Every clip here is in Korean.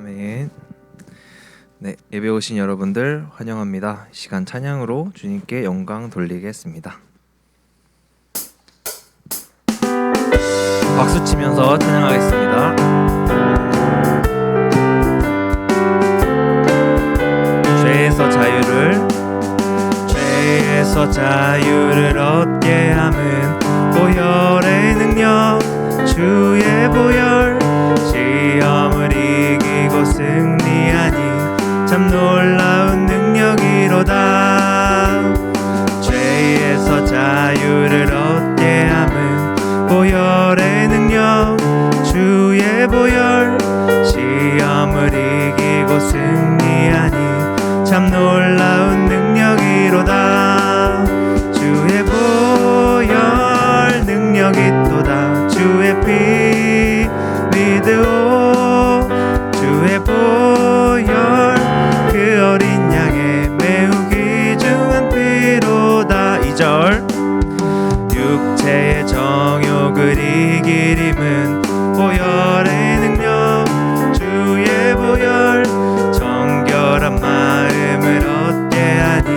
아멘. 네, 예배 오신 여러분들 환영합니다. 시간 찬양으로 주님께 영광 돌리겠습니다. 박수 치면서 찬양하겠습니다. 죄에서 자유를 얻게 함은 보혈의 능력, 주의 보혈. 시험을 이기고 승리하니 참 놀라운 능력이로다. 죄에서 자유를 얻게 함은 보혈의 능력, 주의 보혈. 시험을 이기고 승리하니 참 놀라운 능력이로다. 주의 보혈 능력이 또다. 주의 피 믿으오. 주의 보혈 그 어린 양의 매우 귀중한 피로다. 2절 육체의 정욕을 이길 힘은 보혈의 능력, 주의 보혈. 정결한 마음을 얻게 하니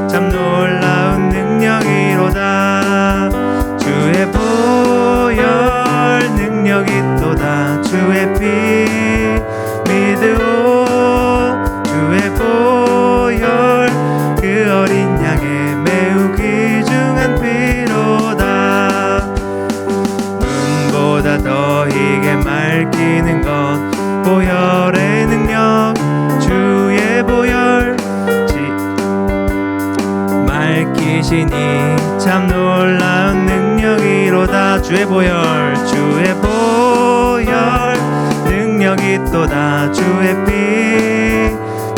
참 놀라운 능력이로다. 주의 보혈 능력이 또다. 주의 피 믿으오. 주의 보혈 그 어린 양의 매우 귀중한 피로다. 눈보다 더 희게 맑히는 것 보혈의 능력, 주의 보혈. 맑히시니 참 놀라운 능력이로다. 주의 보혈, 주의 보혈 능력이 또다. 주의 피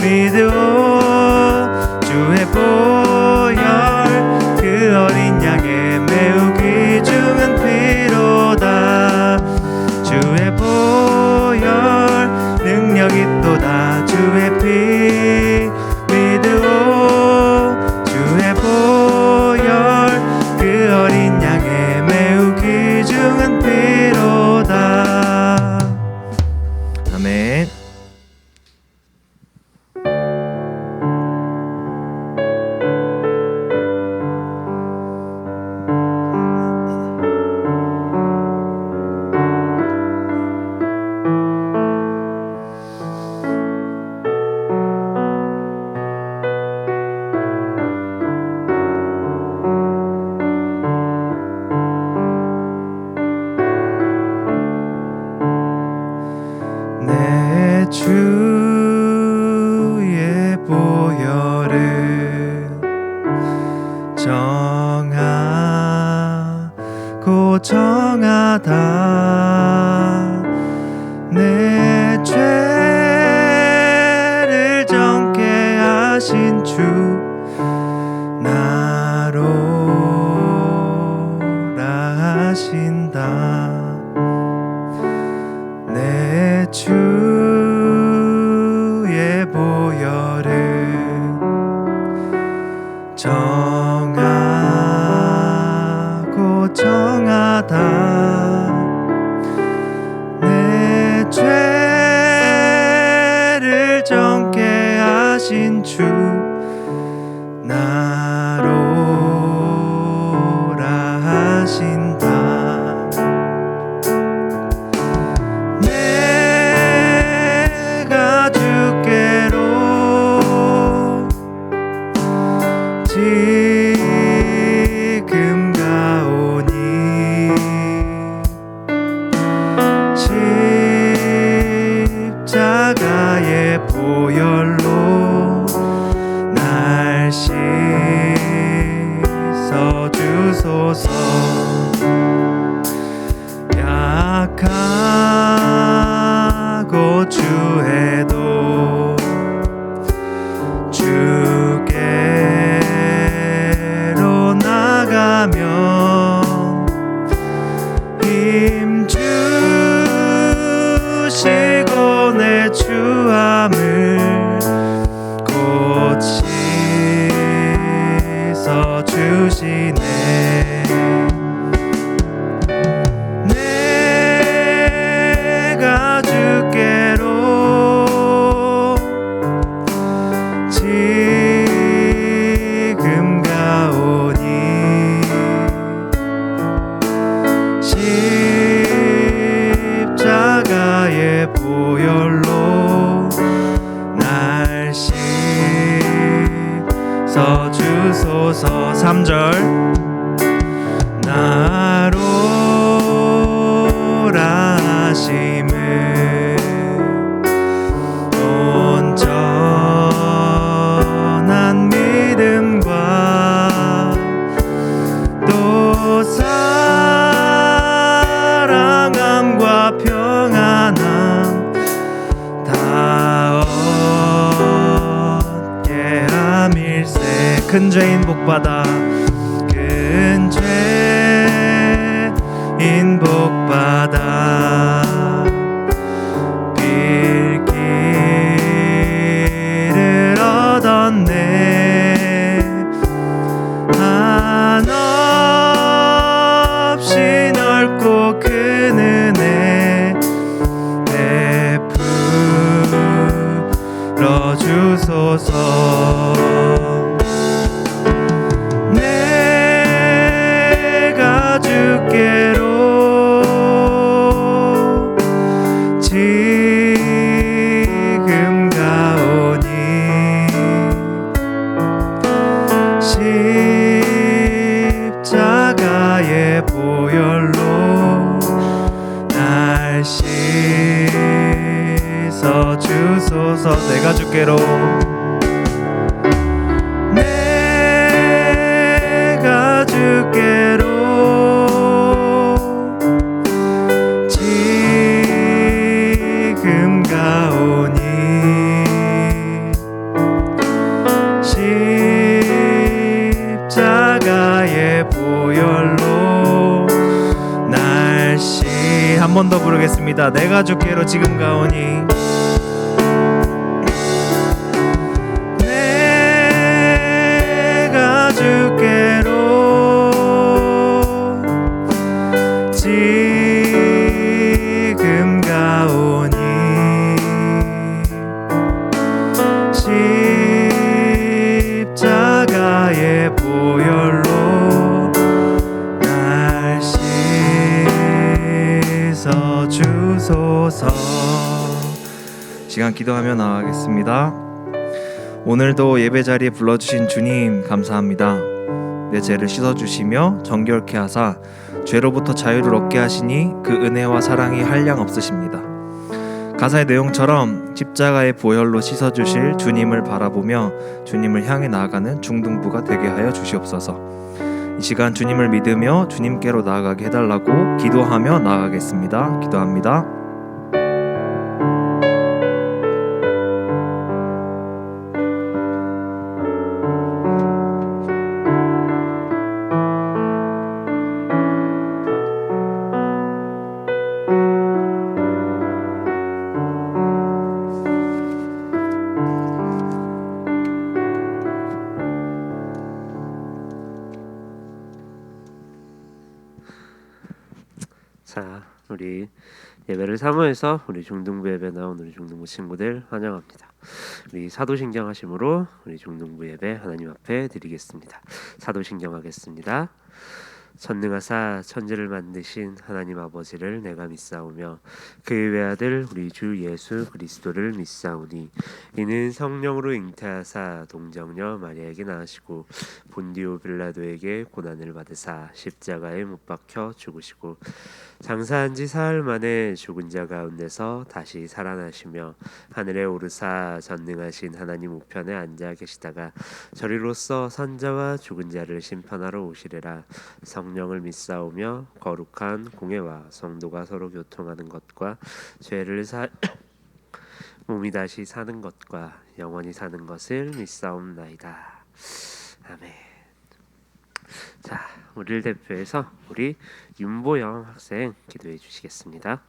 믿으오. 주의 보혈 그 어린 양의 매우 귀중한 피로다. 주의 보혈 능력이 또다. 주의 피 믿으오. 주의 보혈 그 어린 양의 매우 귀중한 피로다. 아멘. 내 주의 보혈은 정하고 정하다. 내 죄를 정케 하신 주 나로라 하신다. 내 주의 보혈은 정하고 정하다. 내 죄를 정케 하신 주 나로라 하신다. 내가 주께로 지금 가오니 십자가의 보혈로 날 씻어 주소서. 약하고 주해도 주께로 나가면 힘 주시고 내 추함을 곧 씻어 주시네. 내 십자가의 보혈로 날 씻어주소서. 3절 나로라 하심을 온전한 믿음과 또 사랑함과 평안함 다 얻게 함일세. 큰 죄인 복받아 큰 죄인 복받아 빌기를 얻었네. 한없이 넓고 큰 은혜 베풀어 주소서. 내가 주께로 지금 가오니 십자가의 보혈로 날 씻어 주소서. 내가 주께로 내가 주께로 지금 가오니 십자가의 보혈로 날 한 번 더 부르겠습니다. 내가 주께로 지금 가오니 내가 주께로 지금 가오니 십자가의 보혈로 날 씻어 주소서. 시간 기도하며 나아가겠습니다. 오늘도 예배 자리에 불러주신 주님 감사합니다. 내 죄를 씻어주시며 정결케 하사 죄로부터 자유를 얻게 하시니 그 은혜와 사랑이 한량 없으십니다. 가사의 내용처럼 십자가의 보혈로 씻어주실 주님을 바라보며 주님을 향해 나아가는 중등부가 되게 하여 주시옵소서. 이 시간 주님을 믿으며 주님께로 나아가게 해달라고 기도하며 나아가겠습니다. 기도합니다. 자, 우리 예배를 사모해서 우리 중등부 예배 나온 우리 중등부 친구들 환영합니다. 우리 사도신경 하심으로 우리 중등부 예배 하나님 앞에 드리겠습니다. 사도신경 하겠습니다. 전능하사 천지를 만드신 하나님 아버지를 내가 믿사오며 그의 외아들 우리 주 예수 그리스도를 믿사오니 이는 성령으로 잉태하사 동정녀 마리아에게 낳으시고 본디오 빌라도에게 고난을 받으사 십자가에 못 박혀 죽으시고 장사한 지 사흘 만에 죽은 자 가운데서 다시 살아나시며 하늘에 오르사 전능하신 하나님 우편에 앉아 계시다가 저리로서 산자와 죽은 자를 심판하러 오시리라. 성령을 믿사오며 거룩한 공회와 성도가 서로 교통하는 것과 죄를 몸이 다시 사는 것과 영원히 사는 것을 믿사옵나이다. 아멘. 자, 우리를 대표해서 우리 윤보영 학생 기도해 주시겠습니다.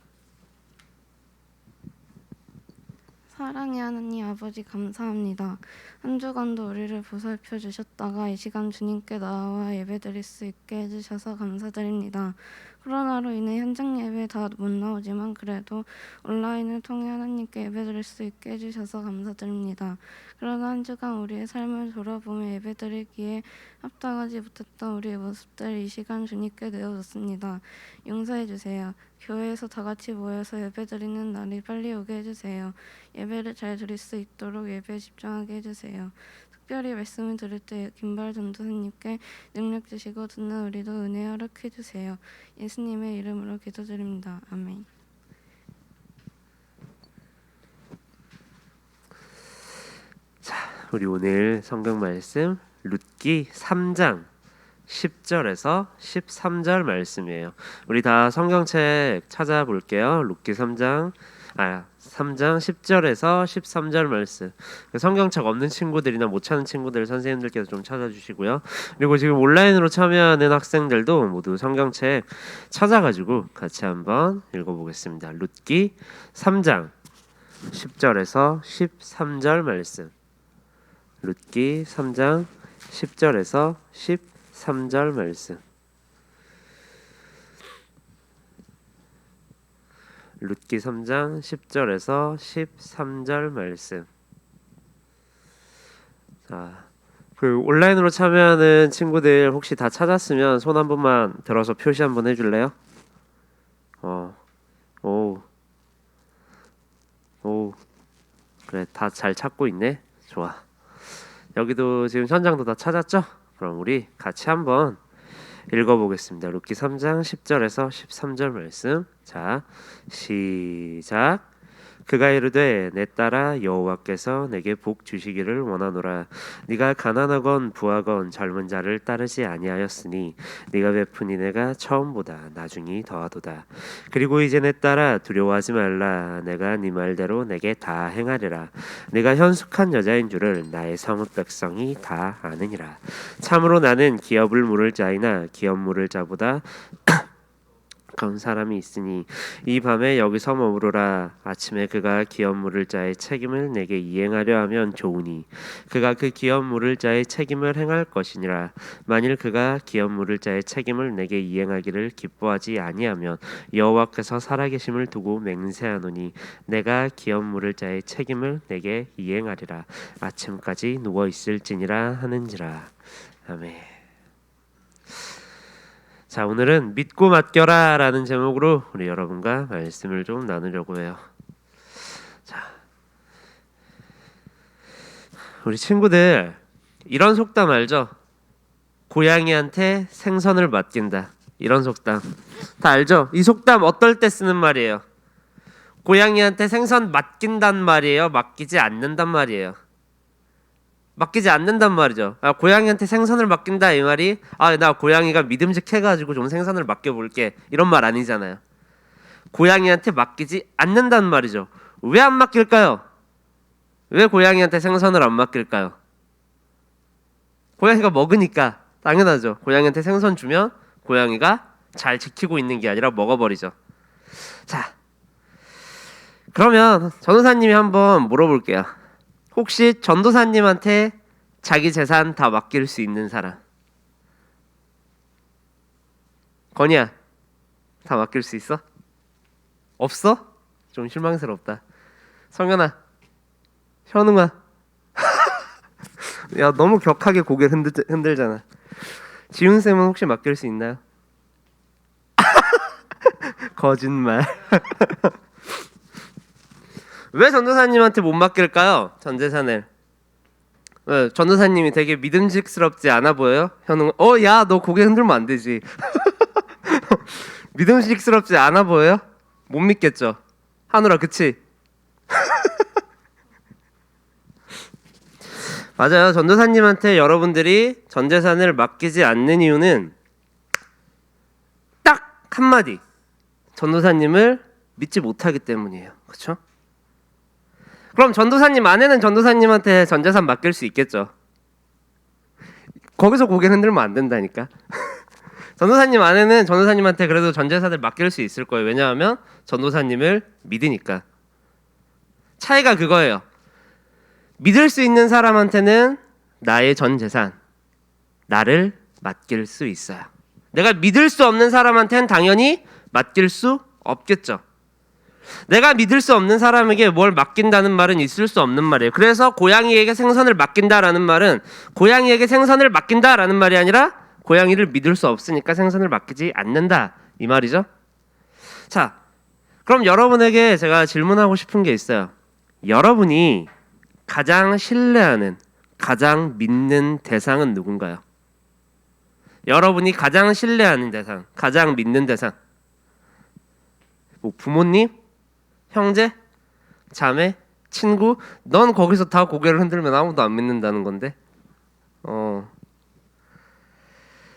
사랑의 하나님 아버지 감사합니다. 한 주간도 우리를 보살펴 주셨다가 이 시간 주님께 나와 예배드릴 수 있게 해주셔서 감사드립니다. 코로나로 인해 현장 예배 다 못 나오지만 그래도 온라인을 통해 하나님께 예배드릴 수 있게 해주셔서 감사드립니다. 그러나 한 주간 우리의 삶을 돌아보며 예배드리기에 합당하지 못했던 우리의 모습들 이 시간 주님께 내어놓습니다. 용서해 주세요. 교회에서 다 같이 모여서 예배드리는 날이 빨리 오게 해주세요. 예배를 잘 드릴 수 있도록 예배에 집중하게 해주세요. 특별히 말씀을 들을 때 김발 전도사님께 능력 주시고 듣는 우리도 은혜 허락해 주세요. 예수님의 이름으로 기도드립니다. 아멘. 우리 오늘 성경 말씀 룻기 3장 10절에서 13절 말씀이에요. 우리 다 성경책 찾아볼게요. 룻기 3장 10절에서 13절 말씀. 성경책 없는 친구들이나 못 찾는 친구들 선생님들께서 좀 찾아주시고요. 그리고 지금 온라인으로 참여하는 학생들도 모두 성경책 찾아가지고 같이 한번 읽어보겠습니다. 룻기 3장 10절에서 13절 말씀. 룻기 3장 10절에서 13절 말씀. 룻기 3장 10절에서 13절 말씀. 자, 그 온라인으로 참여하는 친구들 혹시 다 찾았으면 손 한 번만 들어서 표시 한번 해줄래요? 오, 그래, 다 잘 찾고 있네. 좋아. 여기도 지금 현장도 다 찾았죠? 그럼 우리 같이 한번 읽어보겠습니다. 룻기 3장 10절에서 13절 말씀. 자, 시작. 그가 이르되 내 딸아 여호와께서 내게 복 주시기를 원하노라. 네가 가난하건 부하건 젊은 자를 따르지 아니하였으니 네가 베푸니 내가 처음보다 나중이 더하도다. 그리고 이제 내 딸아 두려워하지 말라. 내가 네 말대로 내게 다 행하리라. 네가 현숙한 여자인 줄을 나의 성읍 백성이 다 아느니라. 참으로 나는 기업을 물을 자이나 기업 물을 자보다 그런 사람이 있으니 이 밤에 여기서 머무르라. 아침에 그가 기업 물을 자의 책임을 내게 이행하려 하면 좋으니 그가 그 기업 물을 자의 책임을 행할 것이니라. 만일 그가 기업 물을 자의 책임을 내게 이행하기를 기뻐하지 아니하면 여호와께서 살아계심을 두고 맹세하노니 내가 기업 물을 자의 책임을 내게 이행하리라. 아침까지 누워 있을지니라 하는지라. 아멘. 자, 오늘은 믿고 맡겨라 라는 제목으로 우리 여러분과 말씀을 좀 나누려고 해요. 자, 우리 친구들 이런 속담 알죠? 고양이한테 생선을 맡긴다. 이런 속담 다 알죠? 이 속담 어떨 때 쓰는 말이에요? 고양이한테 생선 맡긴단 말이에요? 맡기지 않는단 말이에요? 맡기지 않는단 말이죠. 고양이한테 생선을 맡긴다 이 말이 나 고양이가 믿음직해가지고 좀 생선을 맡겨볼게 이런 말 아니잖아요. 고양이한테 맡기지 않는단 말이죠. 왜 안 맡길까요? 왜 고양이한테 생선을 안 맡길까요? 고양이가 먹으니까 당연하죠. 고양이한테 생선 주면 고양이가 잘 지키고 있는 게 아니라 먹어버리죠. 자, 그러면 전도사님이 한번 물어볼게요. 혹시 전도사님한테 자기 재산 다 맡길 수 있는 사람? 건이야, 다 맡길 수 있어? 없어? 좀 실망스럽다. 성현아, 현웅아, 야 너무 격하게 고개를 흔들잖아. 지훈 쌤은 혹시 맡길 수 있나요? 거짓말. 왜 전도사님한테 못 맡길까요? 전 재산을. 전도사님이 되게 믿음직스럽지 않아 보여요? 현웅, 야, 너 고개 흔들면 안 되지. 믿음직스럽지 않아 보여요? 못 믿겠죠? 하늘아, 그치? 맞아요. 전도사님한테 여러분들이 전 재산을 맡기지 않는 이유는 딱 한마디. 전도사님을 믿지 못하기 때문이에요. 그렇죠? 그럼 전도사님 아내는 전도사님한테 전 재산 맡길 수 있겠죠. 거기서 고개 흔들면 안 된다니까. 전도사님 아내는 전도사님한테 그래도 전 재산을 맡길 수 있을 거예요. 왜냐하면 전도사님을 믿으니까. 차이가 그거예요. 믿을 수 있는 사람한테는 나의 전 재산, 나를 맡길 수 있어요. 내가 믿을 수 없는 사람한테는 당연히 맡길 수 없겠죠. 내가 믿을 수 없는 사람에게 뭘 맡긴다는 말은 있을 수 없는 말이에요. 그래서 고양이에게 생선을 맡긴다라는 말은 고양이에게 생선을 맡긴다라는 말이 아니라 고양이를 믿을 수 없으니까 생선을 맡기지 않는다 이 말이죠. 자, 그럼 여러분에게 제가 질문하고 싶은 게 있어요. 여러분이 가장 신뢰하는, 가장 믿는 대상은 누군가요? 여러분이 가장 신뢰하는 대상, 가장 믿는 대상. 뭐 부모님? 형제? 자매? 친구? 넌 거기서 다 고개를 흔들면 아무도 안 믿는다는 건데.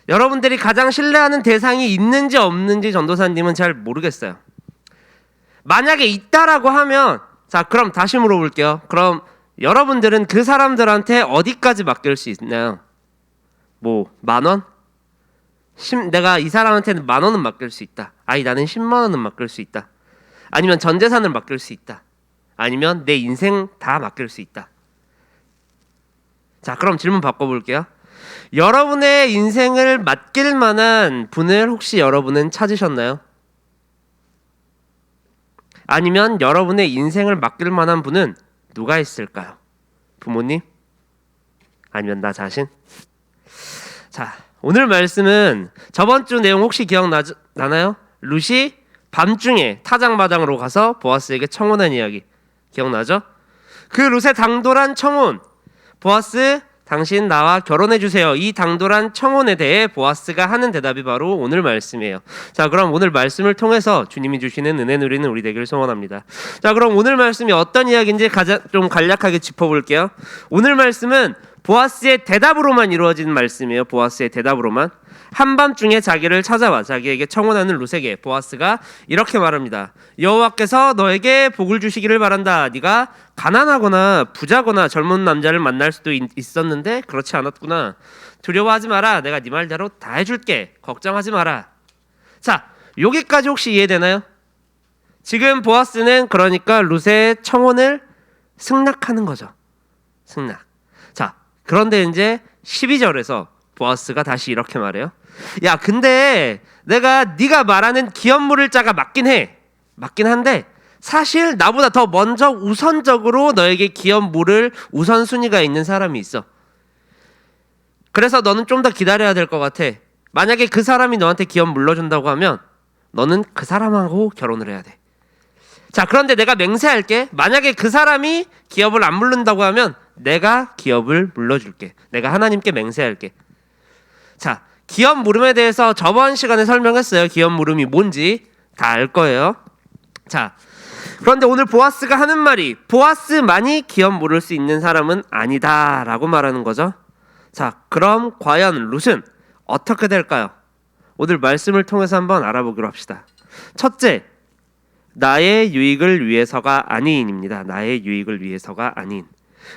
여러분들이 가장 신뢰하는 대상이 있는지 없는지 전도사님은 잘 모르겠어요. 만약에 있다라고 하면 자, 그럼 다시 물어볼게요. 그럼 여러분들은 그 사람들한테 어디까지 맡길 수 있나요? 뭐 10,000원? 내가 이 사람한테는 10,000원은 맡길 수 있다. 아니 나는 10만 원은 맡길 수 있다. 아니면 전 재산을 맡길 수 있다. 아니면 내 인생 다 맡길 수 있다. 자, 그럼 질문 바꿔볼게요. 여러분의 인생을 맡길 만한 분을 혹시 여러분은 찾으셨나요? 아니면 여러분의 인생을 맡길 만한 분은 누가 있을까요? 부모님? 아니면 나 자신? 자, 오늘 말씀은 저번 주 내용 혹시 기억나나요? 룻이 밤중에 타작마당으로 가서 보아스에게 청혼한 이야기 기억나죠? 그 룻의 당돌한 청혼, 보아스 당신 나와 결혼해 주세요. 이 당돌한 청혼에 대해 보아스가 하는 대답이 바로 오늘 말씀이에요. 자, 그럼 오늘 말씀을 통해서 주님이 주시는 은혜 누리는 우리 되길 소원합니다. 자, 그럼 오늘 말씀이 어떤 이야기인지 좀 간략하게 짚어볼게요. 오늘 말씀은 보아스의 대답으로만 이루어진 말씀이에요. 보아스의 대답으로만. 한밤중에 자기를 찾아와 자기에게 청혼하는 룻에게 보아스가 이렇게 말합니다. 여호와께서 너에게 복을 주시기를 바란다. 네가 가난하거나 부자거나 젊은 남자를 만날 수도 있었는데 그렇지 않았구나. 두려워하지 마라. 내가 네 말대로 다 해줄게. 걱정하지 마라. 자, 여기까지 혹시 이해되나요? 지금 보아스는 그러니까 룻의 청혼을 승낙하는 거죠. 승낙. 자, 그런데 이제 12절에서 보아스가 다시 이렇게 말해요. 야, 근데 내가 네가 말하는 기업 물을 자가 맞긴 한데 사실 나보다 더 먼저 우선적으로 너에게 기업 물을 우선순위가 있는 사람이 있어. 그래서 너는 좀 더 기다려야 될 것 같아. 만약에 그 사람이 너한테 기업 물러준다고 하면 너는 그 사람하고 결혼을 해야 돼. 자, 그런데 내가 맹세할게. 만약에 그 사람이 기업을 안 물른다고 하면 내가 기업을 물러줄게. 내가 하나님께 맹세할게. 자, 기업 물음에 대해서 저번 시간에 설명했어요. 기업 물음이 뭔지 다 알 거예요. 자, 그런데 오늘 보아스가 하는 말이 보아스만이 기업 물을 수 있는 사람은 아니다 라고 말하는 거죠. 자, 그럼 과연 룻은 어떻게 될까요? 오늘 말씀을 통해서 한번 알아보기로 합시다. 첫째, 나의 유익을 위해서가 아닌입니다. 나의 유익을 위해서가 아닌.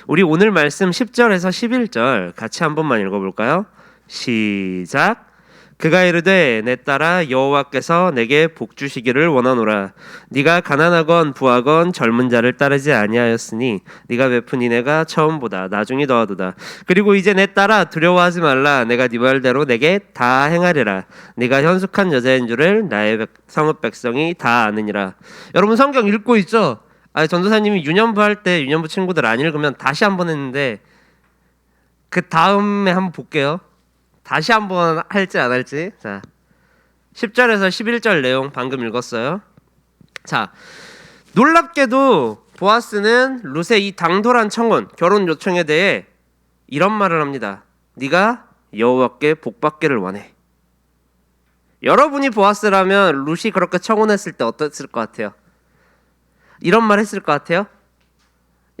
우리 오늘 말씀 10절에서 11절 같이 한 번만 읽어볼까요? 시작. 그가 이르되 내 딸아 여호와께서 내게 복 주시기를 원하노라. 네가 가난하건 부하건 젊은 자를 따르지 아니하였으니 네가 베푼 인애가 처음보다 나중이 더하도다. 그리고 이제 내 딸아 두려워하지 말라. 내가 네 말대로 내게 다 행하리라. 네가 현숙한 여자인 줄을 나의 성읍 백성이 다 아느니라. 여러분 성경 읽고 있죠? 전도사님이 유년부 할 때 유년부 친구들 안 읽으면 다시 한번 했는데 그 다음에 한번 볼게요. 다시 한번 할지 안 할지. 자, 10절에서 11절 내용 방금 읽었어요. 자, 놀랍게도 보아스는 룻의 이 당돌한 청혼, 결혼 요청에 대해 이런 말을 합니다. 네가 여호와께 복받기를 원해. 여러분이 보아스라면 룻이 그렇게 청혼했을 때 어땠을 것 같아요? 이런 말 했을 것 같아요?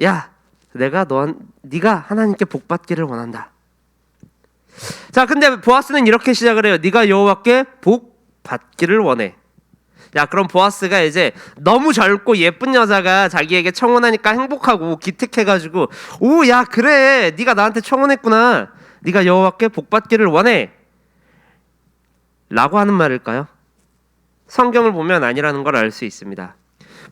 야, 네가 하나님께 복받기를 원한다. 자, 근데 보아스는 이렇게 시작을 해요. 네가 여호와께 복 받기를 원해. 야, 그럼 보아스가 이제 너무 젊고 예쁜 여자가 자기에게 청혼하니까 행복하고 기특해가지고 오, 야, 그래, 네가 나한테 청혼했구나. 네가 여호와께 복 받기를 원해 라고 하는 말일까요? 성경을 보면 아니라는 걸 알 수 있습니다.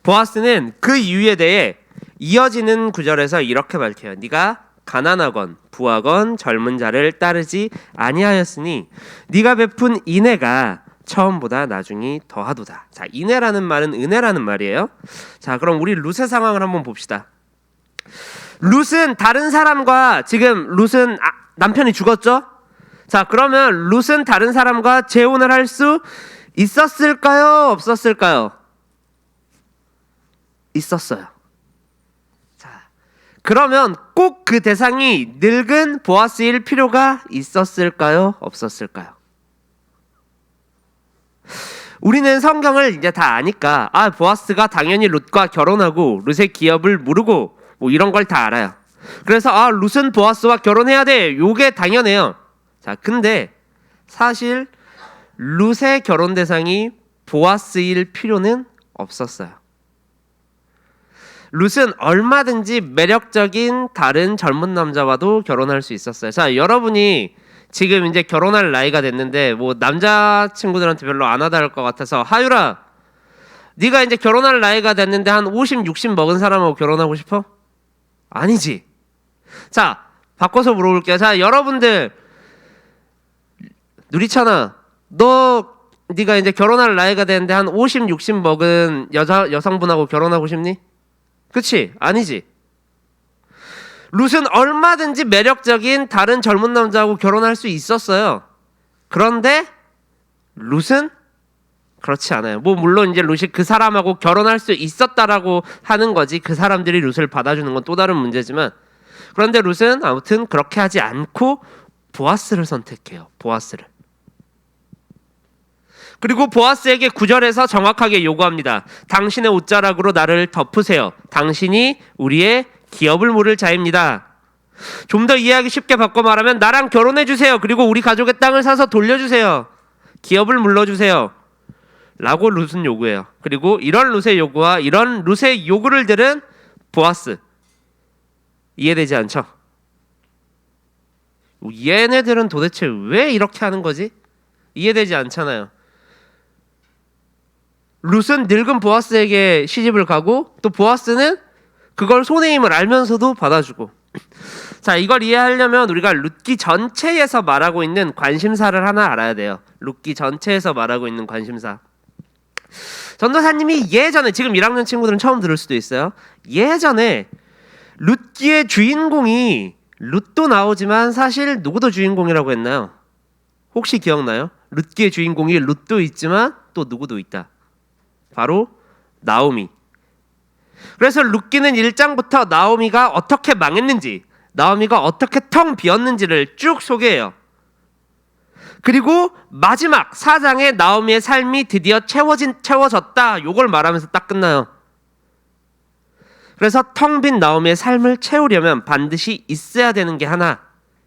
보아스는 그 이유에 대해 이어지는 구절에서 이렇게 밝혀요. 네가 가난하건 부하건 젊은 자를 따르지 아니하였으니 네가 베푼 인애가 처음보다 나중이 더하도다. 자, 인애라는 말은 은혜라는 말이에요. 자, 그럼 우리 룻의 상황을 한번 봅시다. 룻은 다른 사람과 지금 룻은 남편이 죽었죠? 자, 그러면 룻은 다른 사람과 재혼을 할 수 있었을까요? 없었을까요? 있었어요. 자, 그러면 꼭 그 대상이 늙은 보아스일 필요가 있었을까요? 없었을까요? 우리는 성경을 이제 다 아니까 보아스가 당연히 룻과 결혼하고 룻의 기업을 무르고 뭐 이런 걸 다 알아요. 그래서 룻은 보아스와 결혼해야 돼. 요게 당연해요. 자, 근데 사실 룻의 결혼 대상이 보아스일 필요는 없었어요. 룻은 얼마든지 매력적인 다른 젊은 남자와도 결혼할 수 있었어요. 자, 여러분이 지금 이제 결혼할 나이가 됐는데 뭐 남자 친구들한테 별로 안 와닿을 것 같아서 하유라, 네가 이제 결혼할 나이가 됐는데 한 50, 60 먹은 사람하고 결혼하고 싶어? 아니지. 자, 바꿔서 물어볼게요. 자, 여러분들 누리찬아, 네가 이제 결혼할 나이가 됐는데 한 50, 60 먹은 여성분하고 결혼하고 싶니? 그치? 아니지. 룻은 얼마든지 매력적인 다른 젊은 남자하고 결혼할 수 있었어요. 그런데 룻은 그렇지 않아요. 뭐 물론 이제 룻이 그 사람하고 결혼할 수 있었다라고 하는 거지, 그 사람들이 룻을 받아주는 건 또 다른 문제지만, 그런데 룻은 아무튼 그렇게 하지 않고 보아스를 선택해요. 보아스를. 그리고 보아스에게 9절에서 정확하게 요구합니다. 당신의 옷자락으로 나를 덮으세요. 당신이 우리의 기업을 물을 자입니다. 좀 더 이해하기 쉽게 바꿔 말하면 나랑 결혼해 주세요. 그리고 우리 가족의 땅을 사서 돌려주세요. 기업을 물러주세요. 라고 룻은 요구해요. 그리고 이런 룻의 요구와 이런 룻의 요구를 들은 보아스, 이해되지 않죠? 얘네들은 도대체 왜 이렇게 하는 거지? 이해되지 않잖아요. 룻은 늙은 보아스에게 시집을 가고 또 보아스는 그걸 손해임을 알면서도 받아주고. 자, 이걸 이해하려면 우리가 룻기 전체에서 말하고 있는 관심사를 하나 알아야 돼요. 룻기 전체에서 말하고 있는 관심사. 전도사님이 예전에, 지금 1학년 친구들은 처음 들을 수도 있어요. 예전에 룻기의 주인공이 룻도 나오지만 사실 누구도 주인공이라고 했나요? 혹시 기억나요? 룻기의 주인공이 룻도 있지만 또 누구도 있다. 바로 나오미. 그래서 룻기는 1장부터 나오미가 어떻게 망했는지, 나오미가 어떻게 텅 비었는지를 쭉 소개해요. 그리고 마지막 4장에 나오미의 삶이 드디어 채워졌다, 요걸 말하면서 딱 끝나요. 그래서 텅 빈 나오미의 삶을 채우려면 반드시 있어야 되는 게 하나,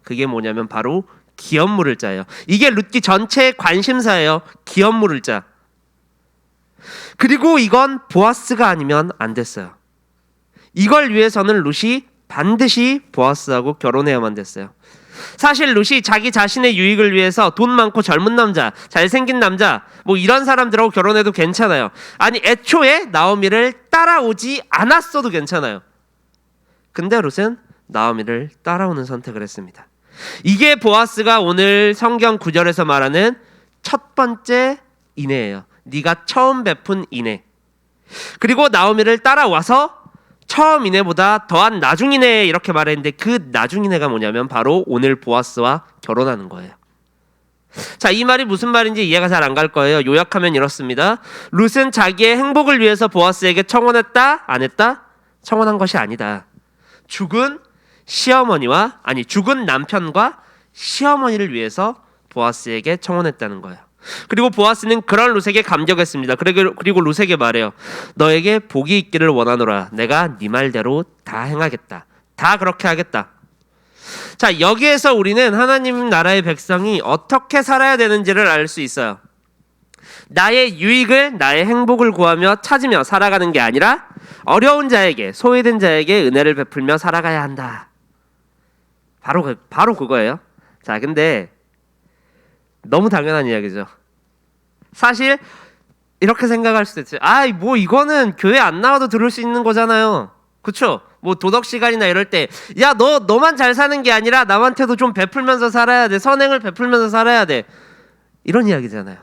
그게 뭐냐면 바로 기업 물을 자예요. 이게 룻기 전체의 관심사예요. 기업 물을 자. 그리고 이건 보아스가 아니면 안 됐어요. 이걸 위해서는 룻이 반드시 보아스하고 결혼해야만 됐어요. 사실 룻이 자기 자신의 유익을 위해서 돈 많고 젊은 남자, 잘생긴 남자, 뭐 이런 사람들하고 결혼해도 괜찮아요. 아니, 애초에 나오미를 따라오지 않았어도 괜찮아요. 근데 룻은 나오미를 따라오는 선택을 했습니다. 이게 보아스가 오늘 성경 9절에서 말하는 첫 번째 인애예요. 네가 처음 베푼 인애. 그리고 나오미를 따라와서 처음 인애보다 더한 나중 인애, 이렇게 말했는데 그 나중 인애가 뭐냐면 바로 오늘 보아스와 결혼하는 거예요. 자, 이 말이 무슨 말인지 이해가 잘 안 갈 거예요. 요약하면 이렇습니다. 룻은 자기의 행복을 위해서 보아스에게 청혼했다? 안 했다? 청혼한 것이 아니다. 죽은 남편과 시어머니를 위해서 보아스에게 청혼했다는 거예요. 그리고 보아스는 그런 룻에게 감격했습니다. 그리고 룻에게 말해요. 너에게 복이 있기를 원하노라. 내가 네 말대로 다 행하겠다. 다 그렇게 하겠다. 자, 여기에서 우리는 하나님 나라의 백성이 어떻게 살아야 되는지를 알 수 있어요. 나의 유익을, 나의 행복을 구하며 찾으며 살아가는 게 아니라 어려운 자에게, 소외된 자에게 은혜를 베풀며 살아가야 한다. 바로 그거예요. 자, 근데 너무 당연한 이야기죠. 사실 이렇게 생각할 수도 있어요. 뭐 이거는 교회 안 나와도 들을 수 있는 거잖아요. 그렇죠? 뭐 도덕 시간이나 이럴 때 야 너만 잘 사는 게 아니라 남한테도 좀 베풀면서 살아야 돼. 선행을 베풀면서 살아야 돼. 이런 이야기잖아요.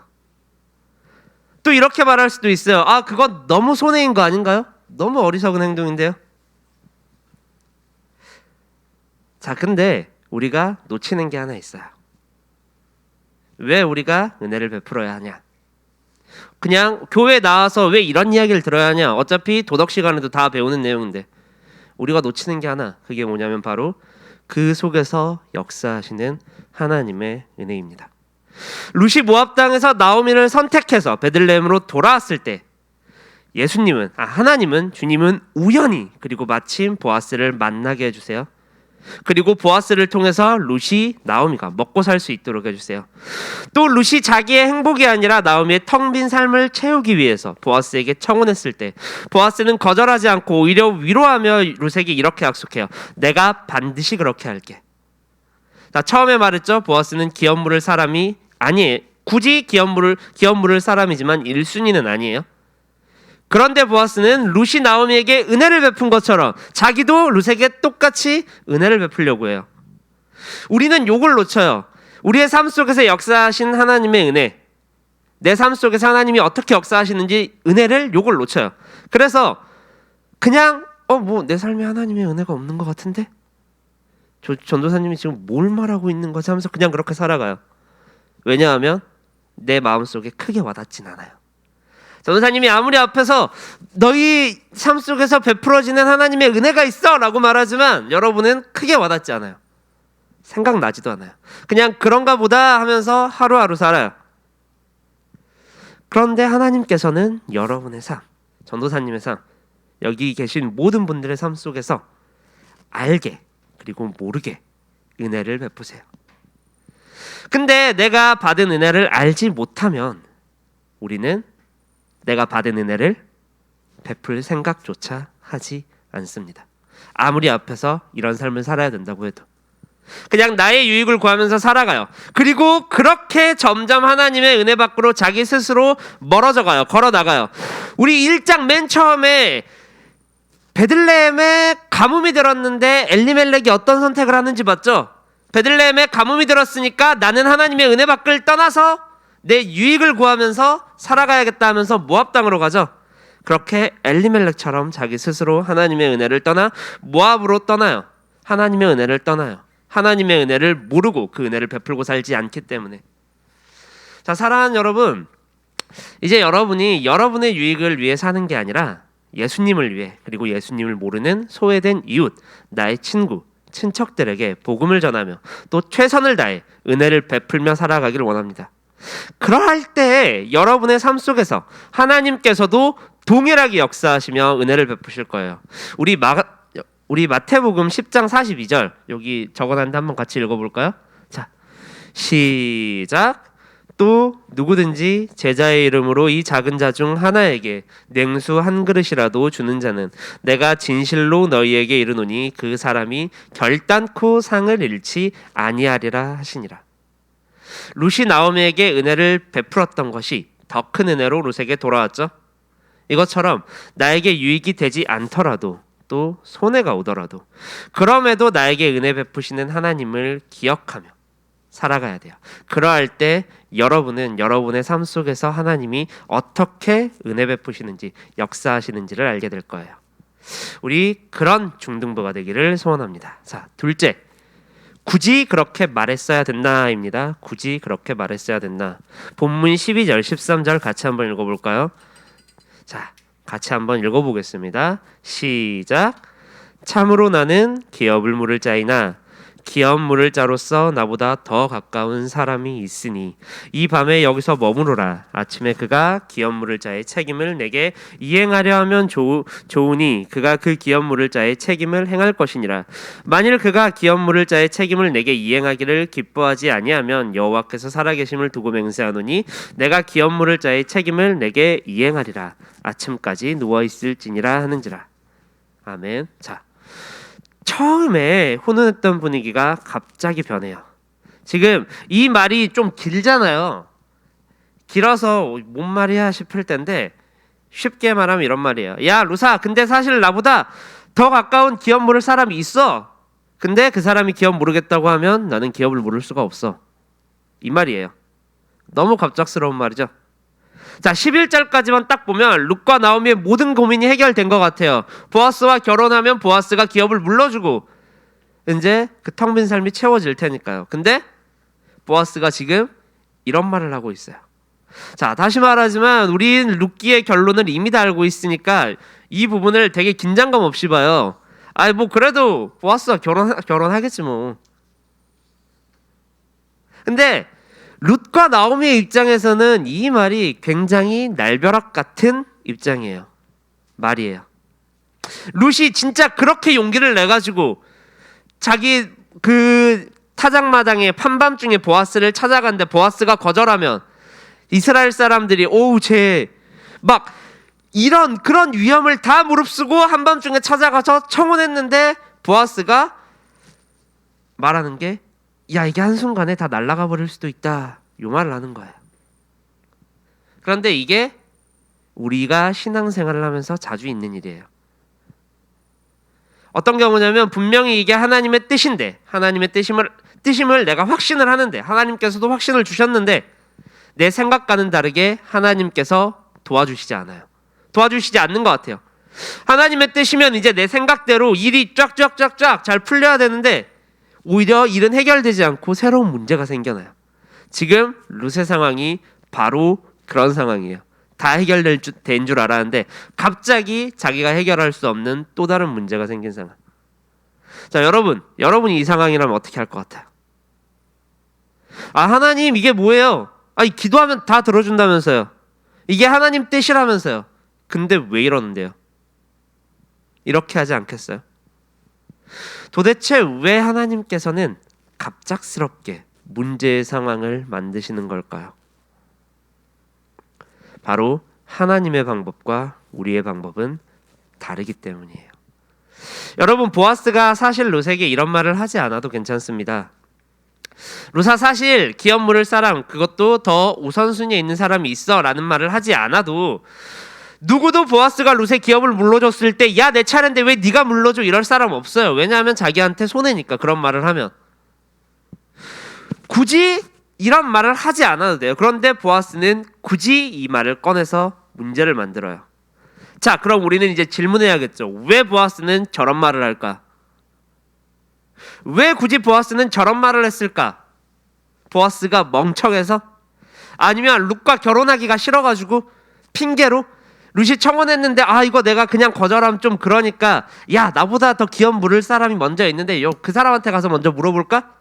또 이렇게 말할 수도 있어요. 아, 그건 너무 손해인 거 아닌가요? 너무 어리석은 행동인데요. 자, 근데 우리가 놓치는 게 하나 있어요. 왜 우리가 은혜를 베풀어야 하냐? 그냥 교회 나와서 왜 이런 이야기를 들어야 하냐? 어차피 도덕 시간에도 다 배우는 내용인데 우리가 놓치는 게 하나, 그게 뭐냐면 바로 그 속에서 역사하시는 하나님의 은혜입니다. 룻이 모압 땅에서 나오미를 선택해서 베들레헴으로 돌아왔을 때 하나님은 주님은 우연히 그리고 마침 보아스를 만나게 해주세요. 그리고 보아스를 통해서 룻이 나오미가 먹고 살 수 있도록 해주세요. 또 룻이 자기의 행복이 아니라 나오미의 텅 빈 삶을 채우기 위해서 보아스에게 청혼했을 때 보아스는 거절하지 않고 오히려 위로하며 룻에게 이렇게 약속해요. 내가 반드시 그렇게 할게. 자, 처음에 말했죠. 보아스는 기업 물을 사람이 아니에요. 굳이 기업 물을 사람이지만 1순위는 아니에요. 그런데 보아스는 룻이 나오미에게 은혜를 베푼 것처럼 자기도 룻에게 똑같이 은혜를 베풀려고 해요. 우리는 요걸 놓쳐요. 우리의 삶 속에서 역사하신 하나님의 은혜, 내 삶 속에서 하나님이 어떻게 역사하시는지 은혜를 요걸 놓쳐요. 그래서 그냥 뭐 내 삶에 하나님의 은혜가 없는 것 같은데? 전도사님이 지금 뭘 말하고 있는 거지 하면서 그냥 그렇게 살아가요. 왜냐하면 내 마음속에 크게 와닿진 않아요. 전도사님이 아무리 앞에서 너희 삶 속에서 베풀어지는 하나님의 은혜가 있어 라고 말하지만 여러분은 크게 와닿지 않아요. 생각나지도 않아요. 그냥 그런가 보다 하면서 하루하루 살아요. 그런데 하나님께서는 여러분의 삶, 전도사님의 삶, 여기 계신 모든 분들의 삶 속에서 알게 그리고 모르게 은혜를 베푸세요. 근데 내가 받은 은혜를 알지 못하면 우리는 내가 받은 은혜를 베풀 생각조차 하지 않습니다. 아무리 앞에서 이런 삶을 살아야 된다고 해도 그냥 나의 유익을 구하면서 살아가요. 그리고 그렇게 점점 하나님의 은혜 밖으로 자기 스스로 멀어져 가요. 걸어 나가요. 우리 1장 맨 처음에 베들레헴에 가뭄이 들었는데 엘리멜렉이 어떤 선택을 하는지 봤죠? 베들레헴에 가뭄이 들었으니까 나는 하나님의 은혜 밖을 떠나서 내 유익을 구하면서 살아가야겠다 하면서 모압 땅으로 가죠. 그렇게 엘리멜렉처럼 자기 스스로 하나님의 은혜를 떠나 모압으로 떠나요. 하나님의 은혜를 떠나요. 하나님의 은혜를 모르고 그 은혜를 베풀고 살지 않기 때문에. 자, 사랑하는 여러분, 이제 여러분이 여러분의 유익을 위해 사는 게 아니라 예수님을 위해, 그리고 예수님을 모르는 소외된 이웃, 나의 친구, 친척들에게 복음을 전하며 또 최선을 다해 은혜를 베풀며 살아가기를 원합니다. 그럴 때 여러분의 삶 속에서 하나님께서도 동일하게 역사하시며 은혜를 베푸실 거예요. 우리 마태복음 10장 42절 여기 적어놨는데 한번 같이 읽어볼까요? 자, 시작. 또 누구든지 제자의 이름으로 이 작은 자 중 하나에게 냉수 한 그릇이라도 주는 자는 내가 진실로 너희에게 이르노니 그 사람이 결단코 상을 잃지 아니하리라 하시니라. 룻이 나오미에게 은혜를 베풀었던 것이 더 큰 은혜로 룻에게 돌아왔죠. 이것처럼 나에게 유익이 되지 않더라도 또 손해가 오더라도 그럼에도 나에게 은혜 베푸시는 하나님을 기억하며 살아가야 돼요. 그러할 때 여러분은 여러분의 삶 속에서 하나님이 어떻게 은혜 베푸시는지 역사하시는지를 알게 될 거예요. 우리 그런 중등부가 되기를 소원합니다. 자, 둘째, 굳이 그렇게 말했어야 됐나입니다. 굳이 그렇게 말했어야 됐나. 본문 12절 13절 같이 한번 읽어볼까요? 자, 같이 한번 읽어보겠습니다. 시작. 참으로 나는 기업을 물을 자이나 기업 물을 자로서 나보다 더 가까운 사람이 있으니 이 밤에 여기서 머무르라. 아침에 그가 기업 물을 자의 책임을 내게 이행하려 하면 좋으니 그가 그 기업 물을 자의 책임을 행할 것이니라. 만일 그가 기업 물을 자의 책임을 내게 이행하기를 기뻐하지 아니하면 여호와께서 살아계심을 두고 맹세하노니 내가 기업 물을 자의 책임을 내게 이행하리라. 아침까지 누워 있을지니라 하는지라. 아멘. 자, 처음에 훈훈했던 분위기가 갑자기 변해요. 지금 이 말이 좀 길잖아요. 길어서 뭔 말이야 싶을 텐데 쉽게 말하면 이런 말이에요. 야, 루사, 근데 사실 나보다 더 가까운 기업 물을 사람이 있어. 근데 그 사람이 기업 모르겠다고 하면 나는 기업을 모를 수가 없어. 이 말이에요. 너무 갑작스러운 말이죠. 자, 11절까지만 딱 보면 룻과 나오미의 모든 고민이 해결된 것 같아요. 보아스와 결혼하면 보아스가 기업을 물러주고 이제 그 텅 빈 삶이 채워질 테니까요. 근데 보아스가 지금 이런 말을 하고 있어요. 자, 다시 말하지만 우린 룻기의 결론을 이미 다 알고 있으니까 이 부분을 되게 긴장감 없이 봐요. 아니 뭐 그래도 보아스가 결혼하겠지 뭐. 근데 룻과 나오미의 입장에서는 이 말이 굉장히 날벼락 같은 입장이에요. 말이에요. 룻이 진짜 그렇게 용기를 내가지고 자기 그 타작마당에 한밤중에 보아스를 찾아간데 보아스가 거절하면 이스라엘 사람들이 오우 쟤 막 이런 그런 위험을 다 무릅쓰고 한밤중에 찾아가서 청혼했는데 보아스가 말하는 게 야 이게 한순간에 다 날아가 버릴 수도 있다 요 말을 하는 거예요. 그런데 이게 우리가 신앙생활을 하면서 자주 있는 일이에요. 어떤 경우냐면 분명히 이게 하나님의 뜻인데 하나님의 뜻임을 내가 확신을 하는데 하나님께서도 확신을 주셨는데 내 생각과는 다르게 하나님께서 도와주시지 않아요. 도와주시지 않는 것 같아요. 하나님의 뜻이면 이제 내 생각대로 일이 쫙쫙쫙쫙 잘 풀려야 되는데 오히려 일은 해결되지 않고 새로운 문제가 생겨나요. 지금 룻의 상황이 바로 그런 상황이에요. 다 해결된 줄 알았는데 갑자기 자기가 해결할 수 없는 또 다른 문제가 생긴 상황. 자, 여러분이 이 상황이라면 어떻게 할 것 같아요? 아, 하나님 이게 뭐예요? 아니 기도하면 다 들어준다면서요. 이게 하나님 뜻이라면서요. 근데 왜 이러는데요? 이렇게 하지 않겠어요? 도대체 왜 하나님께서는 갑작스럽게 문제의 상황을 만드시는 걸까요? 바로 하나님의 방법과 우리의 방법은 다르기 때문이에요. 여러분, 보아스가 사실 룻에게 이런 말을 하지 않아도 괜찮습니다. 룻아 사실 기업 물을 사람 그것도 더 우선순위에 있는 사람이 있어 라는 말을 하지 않아도 누구도 보아스가 룻의 기업을 물려줬을 때 야 내 차례인데 왜 네가 물려줘 이럴 사람 없어요. 왜냐하면 자기한테 손해니까. 그런 말을 하면 굳이 이런 말을 하지 않아도 돼요. 그런데 보아스는 굳이 이 말을 꺼내서 문제를 만들어요. 자, 그럼 우리는 이제 질문해야겠죠. 왜 보아스는 저런 말을 할까? 왜 굳이 보아스는 저런 말을 했을까? 보아스가 멍청해서? 아니면 룻과 결혼하기가 싫어가지고 핑계로 룻이 청혼했는데 아 이거 내가 그냥 거절하면 좀 그러니까 야 나보다 더 기업 물을 사람이 먼저 있는데 그 사람한테 가서 먼저 물어볼까?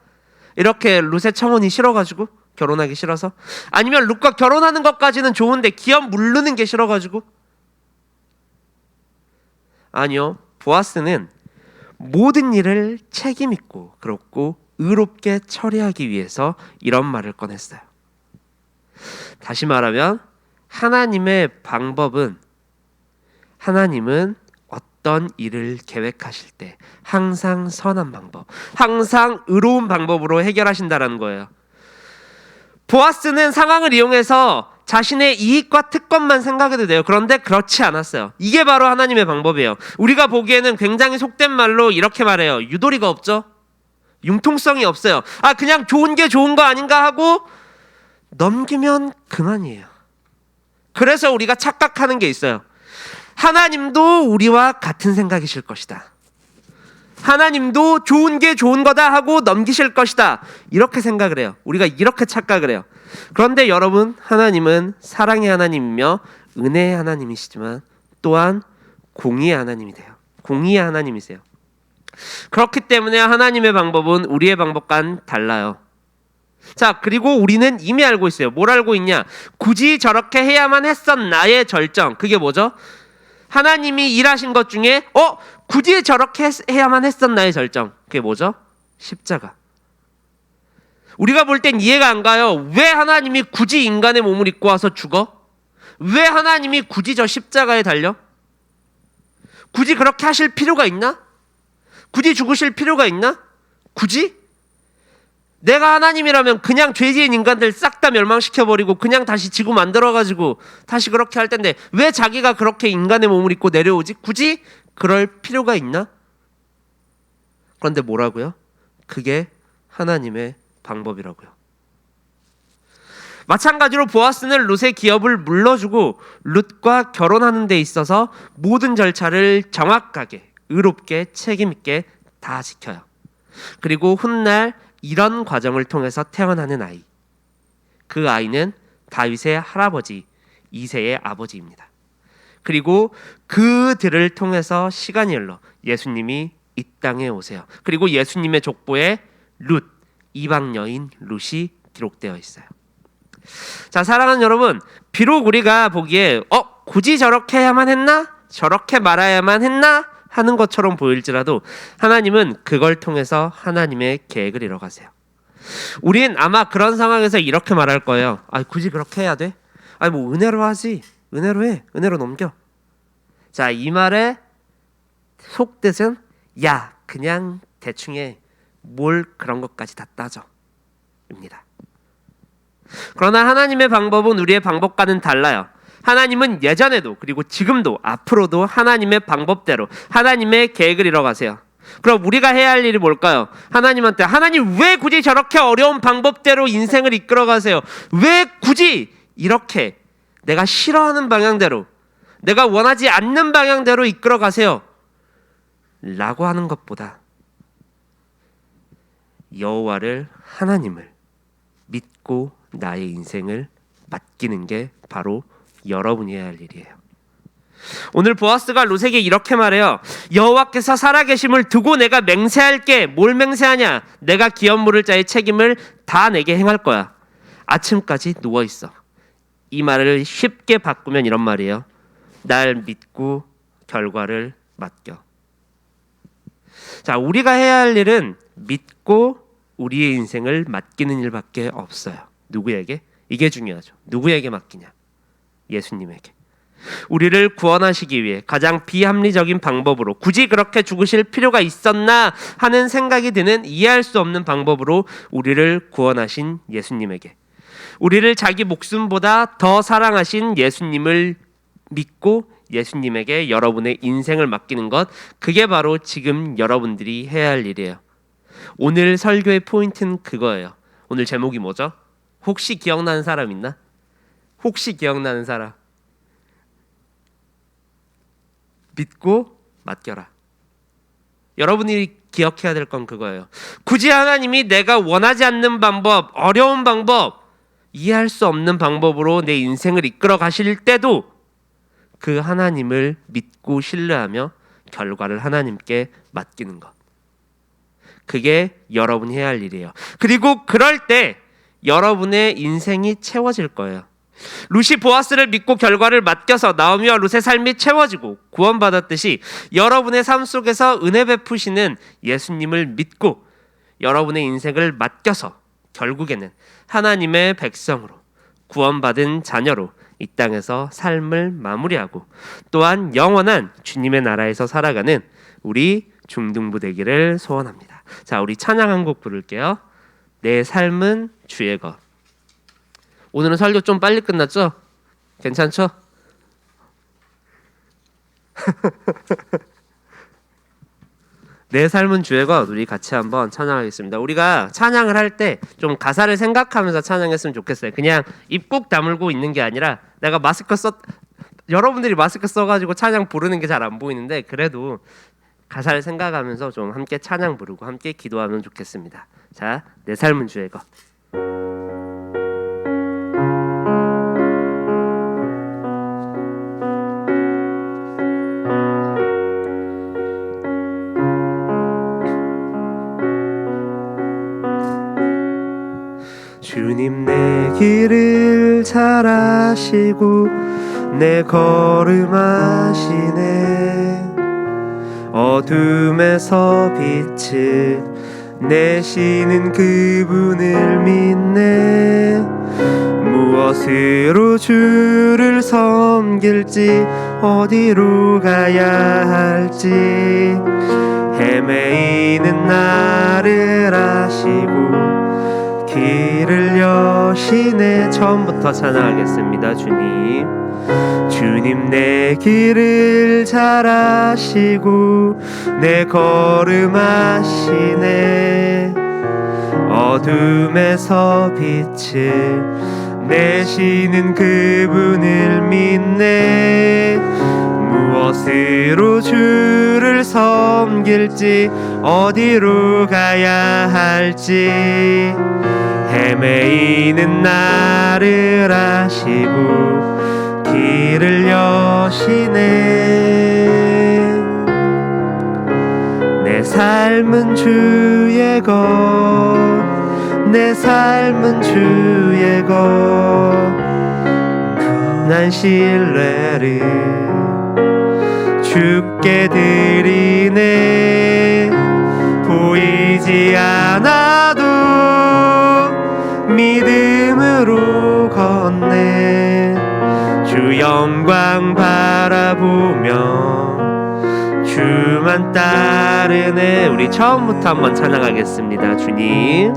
이렇게 룻의 청혼이 싫어가지고 결혼하기 싫어서? 아니면 룻과 결혼하는 것까지는 좋은데 기업 물르는 게 싫어가지고? 아니요, 보아스는 모든 일을 책임 있고 그렇고 의롭게 처리하기 위해서 이런 말을 꺼냈어요. 다시 말하면 하나님은 어떤 일을 계획하실 때 항상 선한 방법, 항상 의로운 방법으로 해결하신다라는 거예요. 보아스는 상황을 이용해서 자신의 이익과 특권만 생각해도 돼요. 그런데 그렇지 않았어요. 이게 바로 하나님의 방법이에요. 우리가 보기에는 굉장히 속된 말로 이렇게 말해요. 유도리가 없죠? 융통성이 없어요. 아 그냥 좋은 게 좋은 거 아닌가 하고 넘기면 그만이에요. 그래서 우리가 착각하는 게 있어요. 하나님도 우리와 같은 생각이실 것이다. 하나님도 좋은 게 좋은 거다 하고 넘기실 것이다. 이렇게 생각을 해요. 우리가 이렇게 착각을 해요. 그런데 여러분, 하나님은 사랑의 하나님이며 은혜의 하나님이시지만 또한 공의의 하나님이 돼요. 공의의 하나님이세요. 그렇기 때문에 하나님의 방법은 우리의 방법과는 달라요. 자, 그리고 우리는 이미 알고 있어요. 뭘 알고 있냐? 굳이 저렇게 해야만 했었나의 절정. 그게 뭐죠? 하나님이 일하신 것 중에 굳이 저렇게 해야만 했었나의 절정. 그게 뭐죠? 십자가. 우리가 볼 땐 이해가 안 가요. 왜 하나님이 굳이 인간의 몸을 입고 와서 죽어? 왜 하나님이 굳이 저 십자가에 달려? 굳이 그렇게 하실 필요가 있나? 굳이 죽으실 필요가 있나? 굳이? 내가 하나님이라면 그냥 죄지은 인간들 싹 다 멸망시켜버리고 그냥 다시 지구 만들어가지고 다시 그렇게 할 텐데 왜 자기가 그렇게 인간의 몸을 입고 내려오지? 굳이 그럴 필요가 있나? 그런데 뭐라고요? 그게 하나님의 방법이라고요. 마찬가지로 보아스는 룻의 기업을 물러주고 룻과 결혼하는 데 있어서 모든 절차를 정확하게 의롭게 책임있게 다 지켜요. 그리고 훗날 이런 과정을 통해서 태어나는 아이, 그 아이는 다윗의 할아버지 이새의 아버지입니다. 그리고 그들을 통해서 시간이 흘러 예수님이 이 땅에 오세요. 그리고 예수님의 족보에 룻, 이방 여인 룻이 기록되어 있어요. 자, 사랑하는 여러분, 비록 우리가 보기에 굳이 저렇게 해야만 했나? 저렇게 말아야만 했나? 하는 것처럼 보일지라도 하나님은 그걸 통해서 하나님의 계획을 이뤄가세요. 우린 아마 그런 상황에서 이렇게 말할 거예요. 굳이 그렇게 해야 돼? 뭐 은혜로 하지. 은혜로 해. 은혜로 넘겨. 자, 이 말의 속뜻은 야, 그냥 대충 해. 뭘 그런 것까지 다 따져. 입니다. 그러나 하나님의 방법은 우리의 방법과는 달라요. 하나님은 예전에도 그리고 지금도 앞으로도 하나님의 방법대로 하나님의 계획을 이뤄가세요. 그럼 우리가 해야 할 일이 뭘까요? 하나님한테 하나님 왜 굳이 저렇게 어려운 방법대로 인생을 이끌어가세요? 왜 굳이 이렇게 내가 싫어하는 방향대로 내가 원하지 않는 방향대로 이끌어가세요? 라고 하는 것보다 여호와를 하나님을 믿고 나의 인생을 맡기는 게 바로 여러분이 해야 할 일이에요. 오늘 보아스가 룻에게 이렇게 말해요. 여호와께서 살아계심을 두고 내가 맹세할게. 뭘 맹세하냐? 내가 기업 물을 자의 책임을 다 내게 행할 거야. 아침까지 누워있어. 이 말을 쉽게 바꾸면 이런 말이에요. 날 믿고 결과를 맡겨. 자, 우리가 해야 할 일은 믿고 우리의 인생을 맡기는 일밖에 없어요. 누구에게? 이게 중요하죠. 누구에게 맡기냐? 예수님에게. 우리를 구원하시기 위해 가장 비합리적인 방법으로 굳이 그렇게 죽으실 필요가 있었나 하는 생각이 드는 이해할 수 없는 방법으로 우리를 구원하신 예수님에게, 우리를 자기 목숨보다 더 사랑하신 예수님을 믿고 예수님에게 여러분의 인생을 맡기는 것, 그게 바로 지금 여러분들이 해야 할 일이에요. 오늘 설교의 포인트는 그거예요. 오늘 제목이 뭐죠? 혹시 기억나는 사람 있나? 혹시 기억나는 사람. 믿고 맡겨라. 여러분이 기억해야 될 건 그거예요. 굳이 하나님이 내가 원하지 않는 방법, 어려운 방법, 이해할 수 없는 방법으로 내 인생을 이끌어 가실 때도 그 하나님을 믿고 신뢰하며 결과를 하나님께 맡기는 것. 그게 여러분이 해야 할 일이에요. 그리고 그럴 때 여러분의 인생이 채워질 거예요. 룻이 보아스를 믿고 결과를 맡겨서 나오미와 룻의 삶이 채워지고 구원받았듯이 여러분의 삶 속에서 은혜 베푸시는 예수님을 믿고 여러분의 인생을 맡겨서 결국에는 하나님의 백성으로 구원받은 자녀로 이 땅에서 삶을 마무리하고 또한 영원한 주님의 나라에서 살아가는 우리 중등부 되기를 소원합니다. 자, 우리 찬양 한 곡 부를게요. 내 삶은 주의 것. 오늘은 설교 좀 빨리 끝났죠? 괜찮죠? 내 삶은 주의 것, 우리 같이 한번 찬양하겠습니다. 우리가 찬양을 할 때 좀 가사를 생각하면서 찬양했으면 좋겠어요. 그냥 입 꾹 다물고 있는 게 아니라 내가 여러분들이 마스크 써가지고 찬양 부르는 게 잘 안 보이는데 그래도 가사를 생각하면서 좀 함께 찬양 부르고 함께 기도하면 좋겠습니다. 자, 내 삶은 주의 것. 주님 내 길을 잘 아시고 내 걸음 아시네. 어둠에서 빛을 내시는 그분을 믿네. 무엇으로 주를 섬길지 어디로 가야 할지 헤매이는 나를 아시고 길을 여시네. 처음부터 찬양하겠습니다. 주님 내 길을 잘 아시고 내 걸음 아시네. 어둠에서 빛을 내시는 그분을 믿네. 무엇으로 주를 섬길지 어디로 가야 할지 헤매이는 나를 아시고 길을 여시네. 내 삶은 주의 것, 내 삶은 주의 것. 난 신뢰를 주께 드리네. 보이지 않아도 믿음으로 걷네. 주 영광 바라보며 주만 따르네. 우리 처음부터 한번 찬양하겠습니다. 주님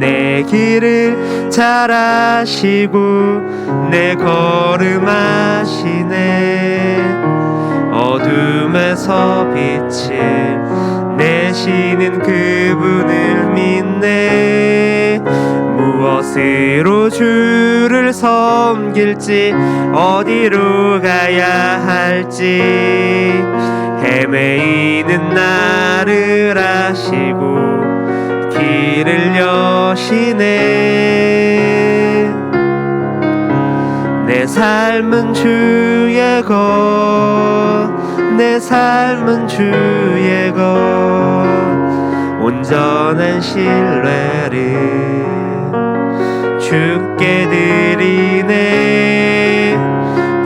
내 길을 잘 아시고 내 걸음 아시네. 어둠에서 빛을 내시는 그분을 믿네. 무엇으로 주를 섬길지 어디로 가야 할지 헤매이는 나를 아시고 길을 여시네. 내 삶은 주의 것, 내 삶은 주의 것. 온전한 신뢰를 주께 드리네.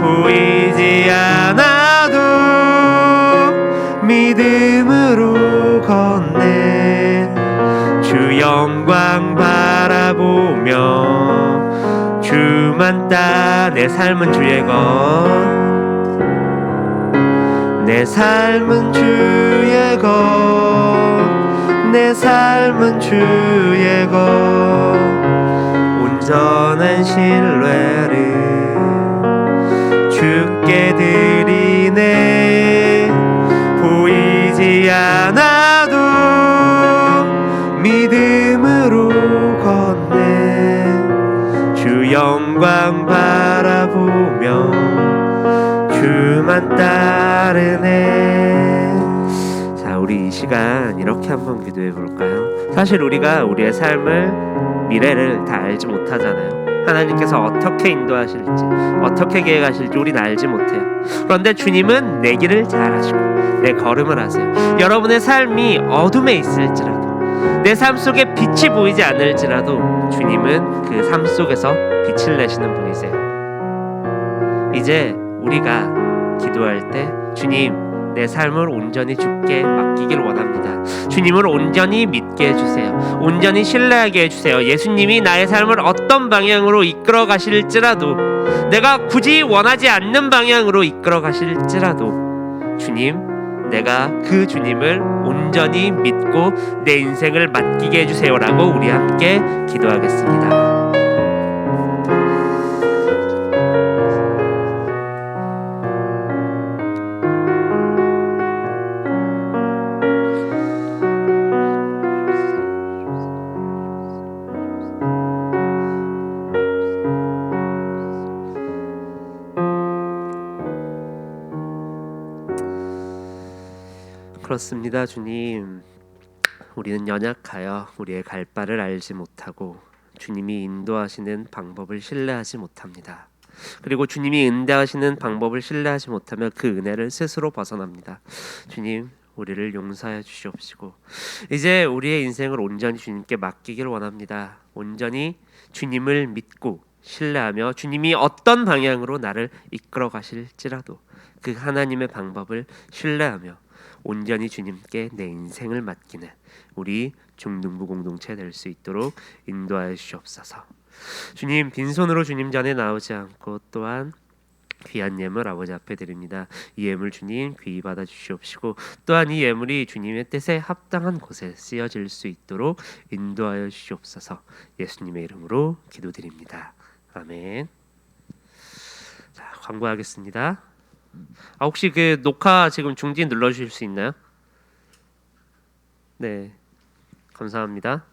보이지 않아도 믿음으로 걷네. 주 영광 바라보며 주만 따. 내 삶은 주의 것, 내 삶은 주의 것, 내 삶은 주의 것. 온전한 신뢰를 주께 드리네. 보이지 않아도 믿음으로 걷네. 주 영광 바라보며 주만 따르네. 자, 우리 이 시간 이렇게 한번 기도해 볼까요? 사실 우리가 우리의 삶을 미래를 다 알지 못하잖아요. 하나님께서 어떻게 인도하실지 어떻게 계획하실지 우리는 알지 못해요. 그런데 주님은 내 길을 잘 아시고 내 걸음을 아세요. 여러분의 삶이 어둠에 있을지라도 내 삶 속에 빛이 보이지 않을지라도 주님은 그 삶 속에서 빛을 내시는 분이세요. 이제 우리가 기도할 때 주님 내 삶을 온전히 주께 맡기길 원합니다. 주님을 온전히 믿게 해주세요. 온전히 신뢰하게 해주세요. 예수님이 나의 삶을 어떤 방향으로 이끌어 가실지라도 내가 굳이 원하지 않는 방향으로 이끌어 가실지라도 주님 내가 그 주님을 온전히 믿고 내 인생을 맡기게 해주세요 라고 우리 함께 기도하겠습니다. 그렇습니다. 주님, 우리는 연약하여 우리의 갈 바를 알지 못하고 주님이 인도하시는 방법을 신뢰하지 못합니다. 그리고 주님이 응대하시는 방법을 신뢰하지 못하며 그 은혜를 스스로 벗어납니다. 주님, 우리를 용서해 주시옵시고 이제 우리의 인생을 온전히 주님께 맡기길 원합니다. 온전히 주님을 믿고 신뢰하며 주님이 어떤 방향으로 나를 이끌어 가실지라도 그 하나님의 방법을 신뢰하며 온전히 주님께 내 인생을 맡기는 우리 중등부 공동체 될 수 있도록 인도하여 주시옵소서. 주님, 빈손으로 주님 전에 나오지 않고 또한 귀한 예물 아버지 앞에 드립니다. 이 예물 주님 귀히 받아 주시옵시고 또한 이 예물이 주님의 뜻에 합당한 곳에 쓰여질 수 있도록 인도하여 주시옵소서. 예수님의 이름으로 기도드립니다. 아멘. 자, 광고하겠습니다. 혹시 그 녹화 지금 중지 눌러 주실 수 있나요? 네. 감사합니다.